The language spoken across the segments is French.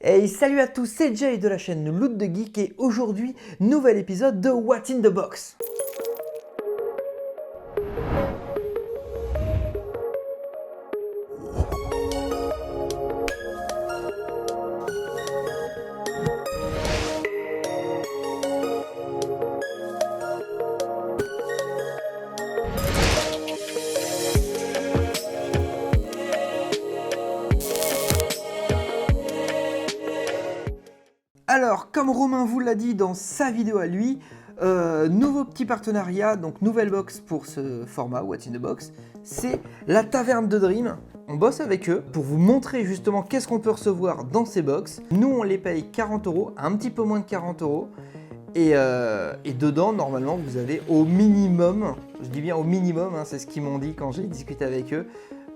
Hey, salut à tous, c'est Jay de la chaîne Loot the Geek et aujourd'hui, nouvel épisode de What's in the Box. Alors, comme Romain vous l'a dit dans sa vidéo à lui, nouveau petit partenariat, donc nouvelle box pour ce format What's in the Box, c'est la Taverne de Dream. On bosse avec eux pour vous montrer justement qu'est-ce qu'on peut recevoir dans ces box. Nous, on les paye 40 €, un petit peu moins de 40 €. Et dedans, normalement, vous avez au minimum, je dis bien au minimum, hein, c'est ce qu'ils m'ont dit quand j'ai discuté avec eux,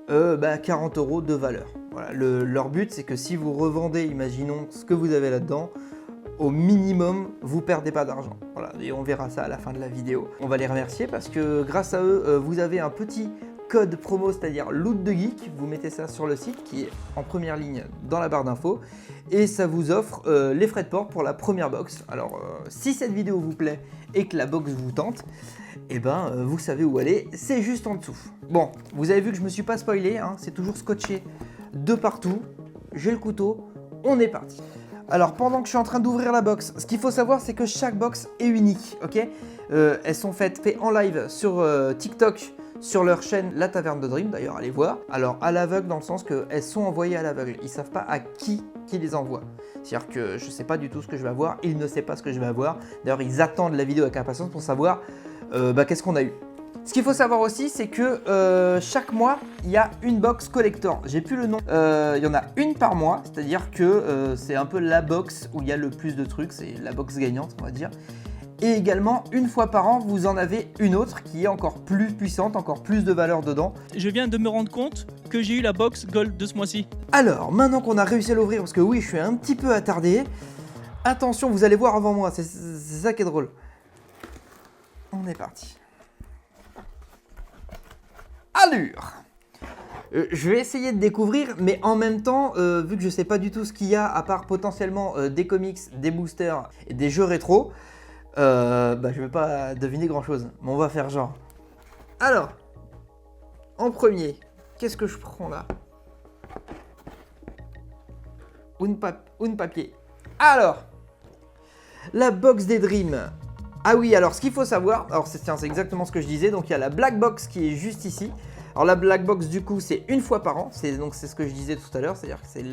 40 € de valeur. Voilà, leur but, c'est que si vous revendez, imaginons ce que vous avez là-dedans, au minimum, vous perdez pas d'argent. Voilà, et on verra ça à la fin de la vidéo. On va les remercier parce que grâce à eux, vous avez un petit code promo, c'est-à-dire Loot the Geek. Vous mettez ça sur le site qui est en première ligne dans la barre d'infos et ça vous offre les frais de port pour la première box. Alors, si cette vidéo vous plaît et que la box vous tente, et vous savez où aller, c'est juste en dessous. Bon, vous avez vu que je me suis pas spoilé, hein, c'est toujours scotché de partout. J'ai le couteau, on est parti. Alors pendant que je suis en train d'ouvrir la box, ce qu'il faut savoir c'est que chaque box est unique, ok. Elles sont faites en live sur TikTok, sur leur chaîne La Taverne de Dream, d'ailleurs allez voir. Alors à l'aveugle dans le sens qu'elles sont envoyées à l'aveugle, ils savent pas à qui les envoie. C'est-à-dire que je sais pas du tout ce que je vais avoir, ils ne savent pas ce que je vais avoir. D'ailleurs ils attendent la vidéo avec impatience pour savoir qu'est-ce qu'on a eu. Ce qu'il faut savoir aussi, c'est que chaque mois, il y a une box collector. J'ai plus le nom. Il y en a une par mois, c'est-à-dire que c'est un peu la box où il y a le plus de trucs. C'est la box gagnante, on va dire. Et également, une fois par an, vous en avez une autre qui est encore plus puissante, encore plus de valeur dedans. Je viens de me rendre compte que j'ai eu la box Gold de ce mois-ci. Alors, maintenant qu'on a réussi à l'ouvrir, parce que oui, je suis un petit peu attardé. Attention, vous allez voir avant moi, c'est ça qui est drôle. On est parti. Allure. Je vais essayer de découvrir, mais en même temps, vu que je sais pas du tout ce qu'il y a, à part potentiellement des comics, des boosters et des jeux rétro, je vais pas deviner grand chose, mais on va faire genre. Alors, en premier, qu'est-ce que je prends là? Un papier. Alors, la box des Dreams. Ah oui, alors ce qu'il faut savoir, alors c'est exactement ce que je disais, donc il y a la black box qui est juste ici. Alors la black box du coup c'est une fois par an, c'est ce que je disais tout à l'heure, c'est-à-dire que c'est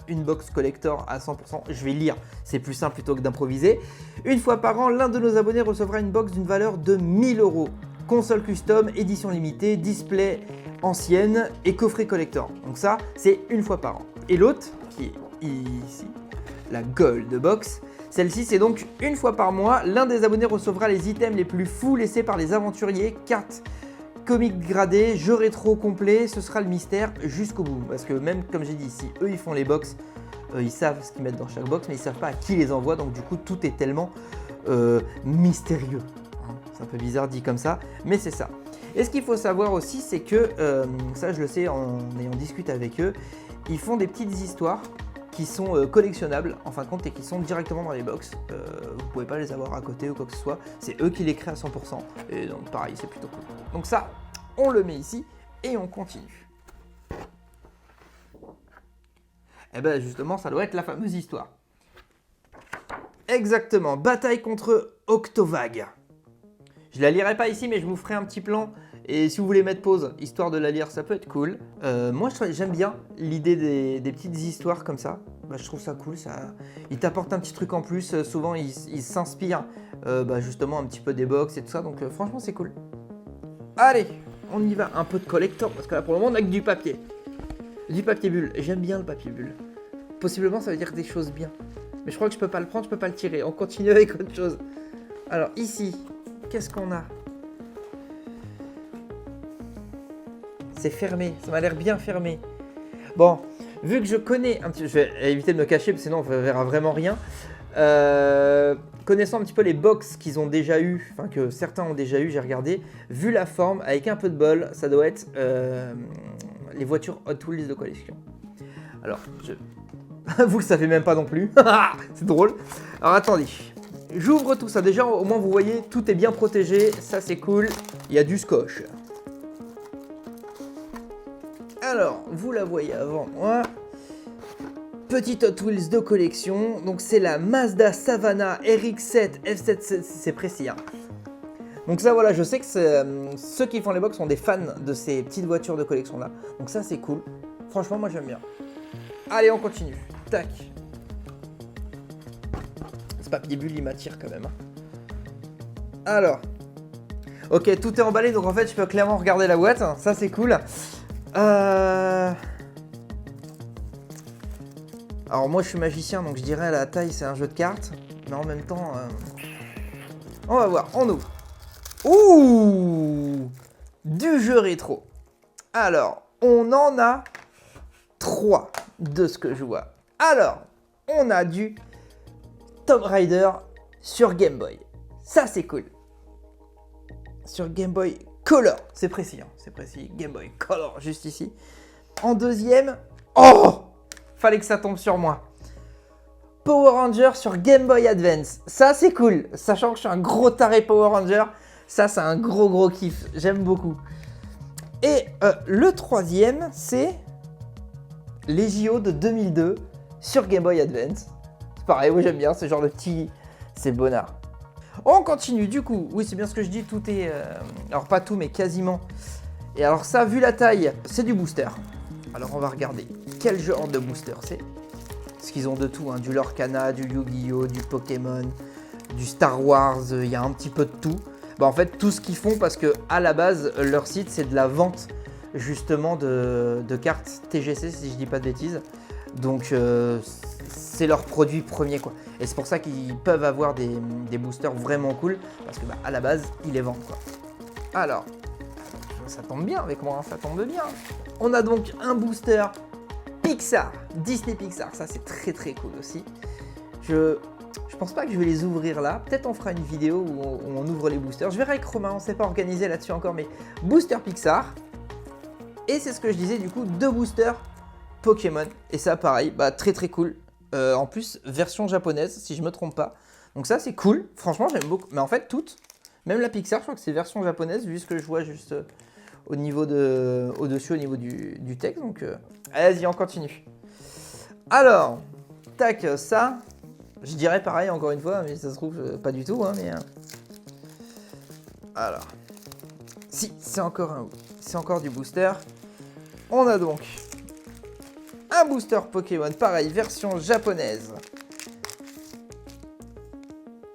une box collector à 100%, je vais lire, c'est plus simple plutôt que d'improviser. Une fois par an, l'un de nos abonnés recevra une box d'une valeur de 1000 €. Console custom, édition limitée, display ancienne et coffret collector. Donc ça, c'est une fois par an. Et l'autre, qui est ici, la gold box, celle-ci, c'est donc une fois par mois, l'un des abonnés recevra les items les plus fous laissés par les aventuriers, cartes, comics gradés, jeux rétro complets, ce sera le mystère jusqu'au bout. Parce que même, comme j'ai dit ici, eux ils font les box, ils savent ce qu'ils mettent dans chaque box, mais ils savent pas à qui les envoie, donc du coup tout est tellement mystérieux. C'est un peu bizarre dit comme ça, mais c'est ça. Et ce qu'il faut savoir aussi, c'est que, ça je le sais en ayant discuté avec eux, ils font des petites histoires qui sont collectionnables en fin de compte et qui sont directement dans les box. Vous pouvez pas les avoir à côté ou quoi que ce soit. C'est eux qui les créent à 100%. Et donc pareil, c'est plutôt cool. Donc ça, on le met ici et on continue. Et ben justement, ça doit être la fameuse histoire. Exactement, bataille contre Octovag. Je la lirai pas ici, mais je vous ferai un petit plan. Et si vous voulez mettre pause, histoire de la lire, ça peut être cool. Moi, j'aime bien l'idée des petites histoires comme ça. Je trouve ça cool. Il t'apporte un petit truc en plus. Souvent, il s'inspire justement un petit peu des box et tout ça. Donc, franchement, c'est cool. Allez, on y va. Un peu de collector. Parce que là, pour le moment, on a que du papier. Du papier bulle. J'aime bien le papier bulle. Possiblement, ça veut dire des choses bien. Mais je crois que je peux pas le prendre, je peux pas le tirer. On continue avec autre chose. Alors, ici, qu'est-ce qu'on a ? C'est fermé, ça m'a l'air bien fermé. Bon, vu que je connais un petit peu, je vais éviter de me cacher, parce que sinon on ne verra vraiment rien. Connaissant un petit peu les box qu'ils ont déjà eu, enfin que certains ont déjà eu, j'ai regardé. Vu la forme, avec un peu de bol, ça doit être les voitures Hot Wheels de collection. Alors, Vous le savez même pas non plus. C'est drôle. Alors attendez. J'ouvre tout ça. Déjà, au moins vous voyez, tout est bien protégé. Ça c'est cool. Il y a du scotch. Alors, vous la voyez avant moi. Petite Hot Wheels de collection. Donc c'est la Mazda Savannah RX-7 F7, c'est précis. Hein. Donc ça voilà, je sais que ceux qui font les box sont des fans de ces petites voitures de collection là. Donc ça c'est cool. Franchement moi j'aime bien. Allez on continue. Tac. Ce papier bulle il m'attire quand même. Hein. Alors. Ok, tout est emballé donc en fait je peux clairement regarder la boîte. Ça c'est cool. Alors moi je suis magicien donc je dirais la taille c'est un jeu de cartes. Mais en même temps... On va voir, on ouvre. Ouh! Du jeu rétro. Alors, on en a 3 de ce que je vois. Alors, on a du Tomb Raider sur Game Boy. Ça c'est cool. Sur Game Boy Color. C'est précis, hein, c'est précis. Game Boy Color, juste ici. En deuxième... Oh! Fallait que ça tombe sur moi. Power Ranger sur Game Boy Advance. Ça, c'est cool. Sachant que je suis un gros taré Power Ranger. Ça, c'est un gros kiff. J'aime beaucoup. Et le troisième, c'est les JO de 2002 sur Game Boy Advance. C'est pareil, oui, j'aime bien. C'est genre le petit... C'est bonnard. On continue, du coup. Oui, c'est bien ce que je dis. Tout est... Alors, pas tout, mais quasiment. Et alors ça, vu la taille, c'est du booster. Alors, on va regarder quel genre de booster c'est. Parce qu'ils ont de tout, hein, du Lorcana, du Yu-Gi-Oh, du Pokémon, du Star Wars, il y a un petit peu de tout. Bah, en fait, tout ce qu'ils font, parce que à la base, leur site, c'est de la vente justement de cartes TGC, si je dis pas de bêtises. Donc, c'est leur produit premier, quoi. Et c'est pour ça qu'ils peuvent avoir des boosters vraiment cool, parce que bah, à la base, ils les vendent, quoi. Alors, ça tombe bien avec moi, hein, ça tombe bien. On a donc un booster Pixar, Disney Pixar, ça c'est très cool aussi. Je pense pas que je vais les ouvrir là, peut-être on fera une vidéo où on ouvre les boosters. Je verrai avec Romain, on s'est pas organisé là-dessus encore, mais booster Pixar. Et c'est ce que je disais du coup, 2 boosters Pokémon. Et ça pareil, bah très cool. En plus, version japonaise, si je me trompe pas. Donc ça c'est cool, franchement j'aime beaucoup. Mais en fait toutes, même la Pixar, je crois que c'est version japonaise, vu ce que je vois juste... au-dessus, au niveau du texte. Donc, allez-y, on continue. Alors, tac, ça, je dirais pareil encore une fois, mais ça se trouve pas du tout. Hein, mais, alors, si, c'est encore du booster. On a donc un booster Pokémon, pareil, version japonaise.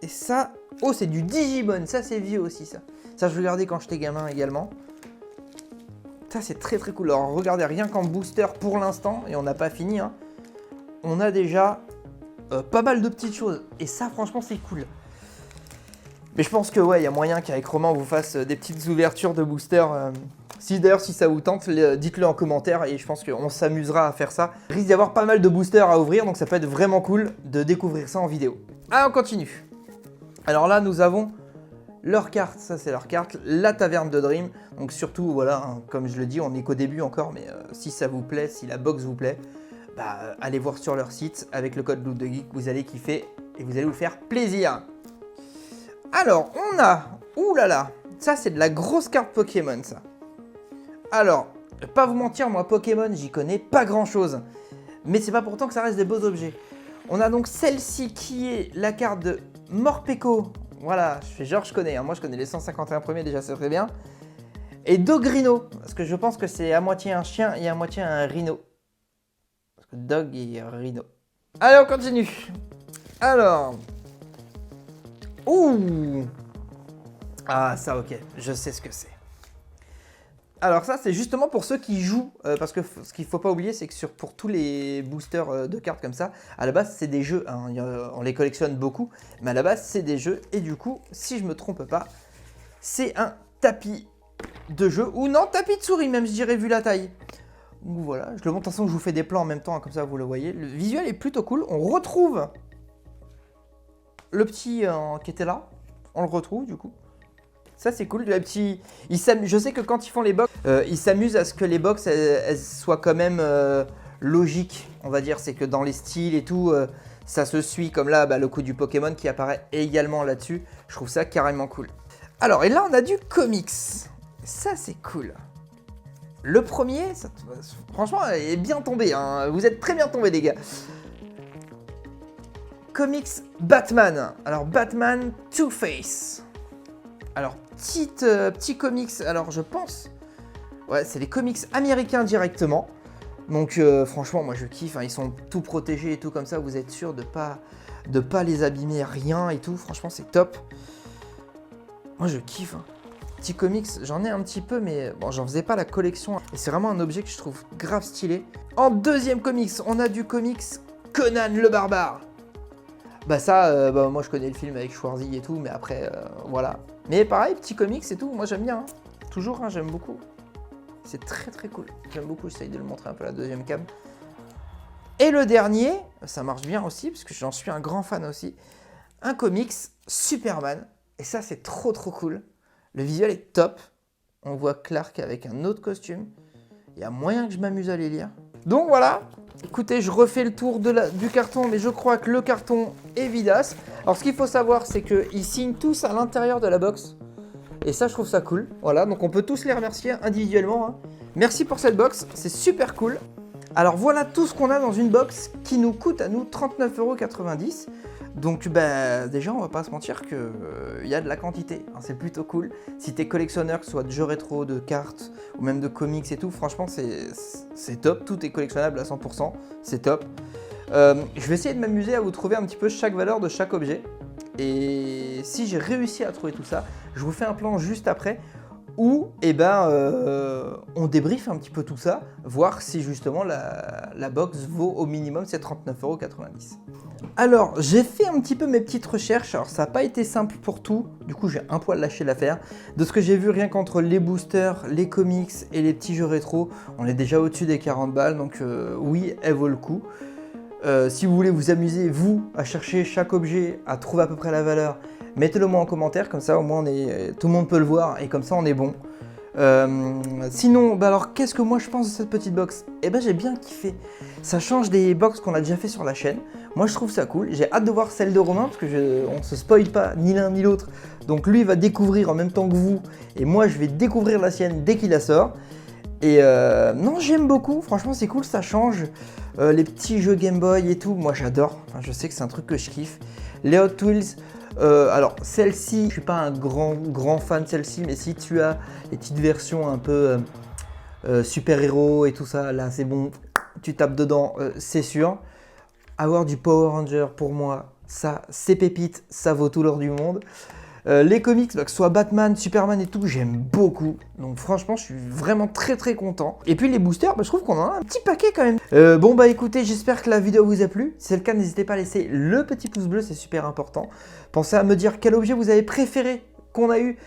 Et ça, oh, c'est du Digimon, ça c'est vieux aussi, ça. Ça, je regardais quand j'étais gamin également. Ça c'est très cool. Alors regardez, rien qu'en booster pour l'instant, et on n'a pas fini, hein, on a déjà pas mal de petites choses. Et ça franchement c'est cool. Mais je pense que ouais, il y a moyen qu'avec Romain on vous fasse des petites ouvertures de booster. D'ailleurs si ça vous tente, dites-le en commentaire et je pense qu'on s'amusera à faire ça. Il risque d'y avoir pas mal de boosters à ouvrir, donc ça peut être vraiment cool de découvrir ça en vidéo. Ah, on continue. Alors là nous avons... leur carte, ça c'est leur carte, la taverne de Dream. Donc surtout, voilà, hein, comme je le dis, on n'est qu'au début encore, mais si ça vous plaît, si la box vous plaît, bah, allez voir sur leur site avec le code LootTheGeek, vous allez kiffer et vous allez vous faire plaisir. Alors, on a, oulala, ça c'est de la grosse carte Pokémon ça. Alors, pas vous mentir, moi Pokémon, j'y connais pas grand chose, mais c'est pas pourtant que ça reste des beaux objets. On a donc celle-ci qui est la carte de Morpeko. Voilà, je fais genre je connais, hein. Moi je connais les 151 premiers déjà, c'est très bien. Et Dogrino, parce que je pense que c'est à moitié un chien et à moitié un rhino. Parce que Dog et Rhino. Allez, on continue. Alors. Ouh. Ah ça ok, je sais ce que c'est. Alors ça c'est justement pour ceux qui jouent, parce que ce qu'il ne faut pas oublier c'est que pour tous les boosters de cartes comme ça, à la base c'est des jeux, hein, on les collectionne beaucoup, mais à la base c'est des jeux et du coup si je me trompe pas, c'est un tapis de jeu, ou non tapis de souris même je dirais vu la taille. Donc voilà, je le montre, de toute façon je vous fais des plans en même temps, hein, comme ça vous le voyez, le visuel est plutôt cool, on retrouve le petit qui était là, on le retrouve du coup. Ça c'est cool, je sais que quand ils font les box, ils s'amusent à ce que les box elles soient quand même logique, on va dire. C'est que dans les styles et tout, ça se suit. Comme là, le coup du Pokémon qui apparaît également là-dessus. Je trouve ça carrément cool. Alors, et là, on a du comics. Ça, c'est cool. Le premier, ça, franchement, est bien tombé. Hein. Vous êtes très bien tombés, les gars. Comics Batman. Alors, Batman Two-Face. Alors, petit comics. Alors, je pense... Ouais, c'est les comics américains directement. Donc, franchement, moi, je kiffe. Hein. Ils sont tout protégés et tout comme ça. Vous êtes sûr de pas les abîmer, rien et tout. Franchement, c'est top. Moi, je kiffe. Hein. Petit comics, j'en ai un petit peu, mais bon, j'en faisais pas la collection. Et c'est vraiment un objet que je trouve grave stylé. En deuxième comics, on a du comics Conan le Barbare. Bah ça, moi je connais le film avec Schwarzy et tout, mais après, voilà. Mais pareil, petit comics et tout, moi j'aime bien. Hein. Toujours, hein, j'aime beaucoup. C'est très très cool. J'aime beaucoup, j'essaye de le montrer un peu à la deuxième cam. Et le dernier, ça marche bien aussi, parce que j'en suis un grand fan aussi. Un comics Superman. Et ça, c'est trop trop cool. Le visuel est top. On voit Clark avec un autre costume. Il y a moyen que je m'amuse à les lire. Donc voilà. Écoutez, je refais le tour du carton, mais je crois que le carton est vidasse. Alors ce qu'il faut savoir, c'est qu'ils signent tous à l'intérieur de la box. Et ça, je trouve ça cool. Voilà, donc on peut tous les remercier individuellement. Hein. Merci pour cette box, c'est super cool. Alors voilà tout ce qu'on a dans une box qui nous coûte à nous 39,90 €. Donc déjà on va pas se mentir que y a de la quantité, hein, c'est plutôt cool. Si t'es collectionneur, que ce soit de jeux rétro, de cartes ou même de comics et tout, franchement c'est top, tout est collectionnable à 100%, c'est top. Je vais essayer de m'amuser à vous trouver un petit peu chaque valeur de chaque objet. Et si j'ai réussi à trouver tout ça, je vous fais un plan juste après où on débriefe un petit peu tout ça, voir si justement la box vaut au minimum ces 39,90 €. Alors, j'ai fait un petit peu mes petites recherches. Alors, ça n'a pas été simple pour tout. Du coup, j'ai un poil lâché l'affaire. De ce que j'ai vu, rien qu'entre les boosters, les comics et les petits jeux rétro, on est déjà au-dessus des 40 balles. Donc, oui, elle vaut le coup. Si vous voulez vous amuser, vous, à chercher chaque objet, à trouver à peu près la valeur, mettez-le moi en commentaire. Comme ça, au moins, tout le monde peut le voir. Et comme ça, on est bon. Sinon, alors qu'est-ce que moi je pense de cette petite box? J'ai bien kiffé. Ça change des box qu'on a déjà fait sur la chaîne. Moi je trouve ça cool. J'ai hâte de voir celle de Romain parce que on se spoil pas ni l'un ni l'autre. Donc lui va découvrir en même temps que vous et moi je vais découvrir la sienne dès qu'il la sort. Et non, j'aime beaucoup. Franchement c'est cool, ça change. Les petits jeux Game Boy et tout, moi j'adore. Enfin, je sais que c'est un truc que je kiffe. Les Hot Wheels. Alors celle-ci, je suis pas un grand fan de celle-ci, mais si tu as les petites versions un peu super-héros et tout ça, là c'est bon, tu tapes dedans, c'est sûr. Avoir du Power Ranger pour moi, ça c'est pépite, ça vaut tout l'or du monde. Les comics, que ce soit Batman, Superman et tout, j'aime beaucoup. Donc franchement, je suis vraiment très très content. Et puis les boosters, je trouve qu'on en a un petit paquet quand même. Écoutez, j'espère que la vidéo vous a plu. Si c'est le cas, n'hésitez pas à laisser le petit pouce bleu, c'est super important. Pensez à me dire quel objet vous avez préféré qu'on a eu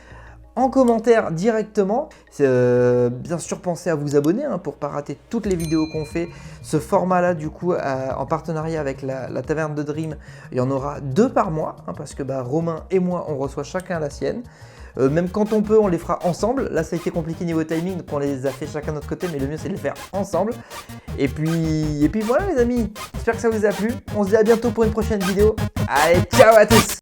en commentaire directement. Bien sûr, pensez à vous abonner pour ne pas rater toutes les vidéos qu'on fait. Ce format-là, du coup, en partenariat avec la Taverne de Dream, il y en aura 2 par mois, parce que Romain et moi, on reçoit chacun la sienne. Même quand on peut, on les fera ensemble. Là, ça a été compliqué niveau timing, donc on les a fait chacun de notre côté, mais le mieux, c'est de les faire ensemble. Et puis voilà, les amis. J'espère que ça vous a plu. On se dit à bientôt pour une prochaine vidéo. Allez, ciao à tous!